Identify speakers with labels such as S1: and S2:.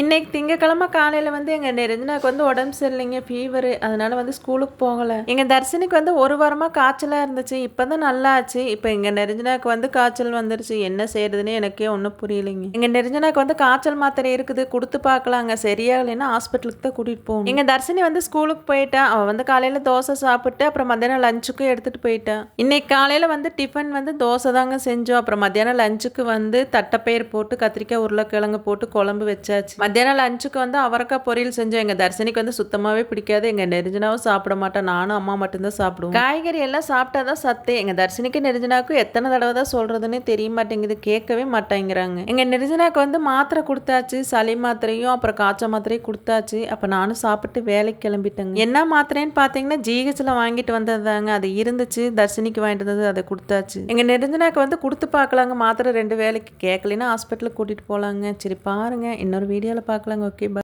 S1: இன்னைக்கு திங்கக்கிழமை காலையில் வந்து எங்கள் நிரஞ்சனாக்கு வந்து உடம்பு சரியில்லைங்க, ஃபீவரு. அதனால வந்து ஸ்கூலுக்கு போகலை. எங்கள் தர்ஷினிக்கு வந்து ஒரு வாரமாக காய்ச்சலாக இருந்துச்சு. இப்போ தான் நல்லா ஆச்சு. இப்போ எங்கள் நிரஞ்சனாக்கு வந்து காய்ச்சல் வந்துருச்சு. என்ன செய்யறதுன்னு எனக்கே ஒன்றும் புரியலைங்க. எங்கள் நிரஞ்சனாக்கு வந்து காய்ச்சல் மாத்திரை இருக்குது, கொடுத்து பார்க்கலாங்க. சரியாகலைன்னா ஹாஸ்பிட்டலுக்கு தான் கூட்டிகிட்டு போகணும். எங்கள் தர்ஷினி வந்து ஸ்கூலுக்கு போயிட்டா. அவள் வந்து காலையில் தோசை சாப்பிட்டு அப்புறம் மத்தியானம் லஞ்சுக்கும் எடுத்துகிட்டு போயிட்டா. இன்னைக்கு காலையில் வந்து டிஃபன் வந்து தோசை தாங்க செஞ்சோம். அப்புறம் மத்தியானம் லஞ்சுக்கு வந்து தட்டைப்பயிர் போட்டு கத்திரிக்காய் உருளைக்கிழங்கு போட்டு குழம்பு வச்சாச்சு. மத்தியானம் லஞ்சுக்கு வந்து அவரைக்காய் பொரியல் செஞ்சோம். எங்கள் தர்ஷினிக்கு வந்து சுத்தமாகவே பிடிக்காது. எங்கள் நெருஜனாவும் சாப்பிட மாட்டேன். நானும் அம்மா மட்டும்தான் சாப்பிடுவோம். காய்கறி எல்லாம் சாப்பிட்டா தான் சத்து. எங்கள் தர்ஷினிக்கு நெருஜனாவுக்கும் எத்தனை தடவை தான் சொல்கிறதுன்னு தெரிய மாட்டேங்குது. கேட்கவே மாட்டேங்கிறாங்க. எங்கள் நெருஜனாவுக்கு வந்து மாத்திரை கொடுத்தாச்சு. சளி மாத்திரையும் அப்புறம் காய்ச்சல் மாத்திரையும் கொடுத்தாச்சு. அப்போ நானும் சாப்பிட்டு வேலைக்கு கிளம்பிட்டேங்க. என்ன மாத்திரைன்னு பார்த்தீங்கன்னா ஜிஹெச்சில் வாங்கிட்டு வந்தது தாங்க. அது இருந்துச்சு, தர்ஷினிக்கு வாங்கிட்டு வந்தது, அதை கொடுத்தாச்சு. எங்கள் நெருஜனாவுக்கு வந்து கொடுத்து பார்க்கலாங்க மாத்திரை 2 வேலைக்கு. கேட்கலன்னா ஹாஸ்பிட்டலுக்கு கூட்டிகிட்டு போகலாங்க. சரி பாருங்க, இன்னொரு வீடியோவில் பார்க்கலாங்க. ஓகே, பாய்.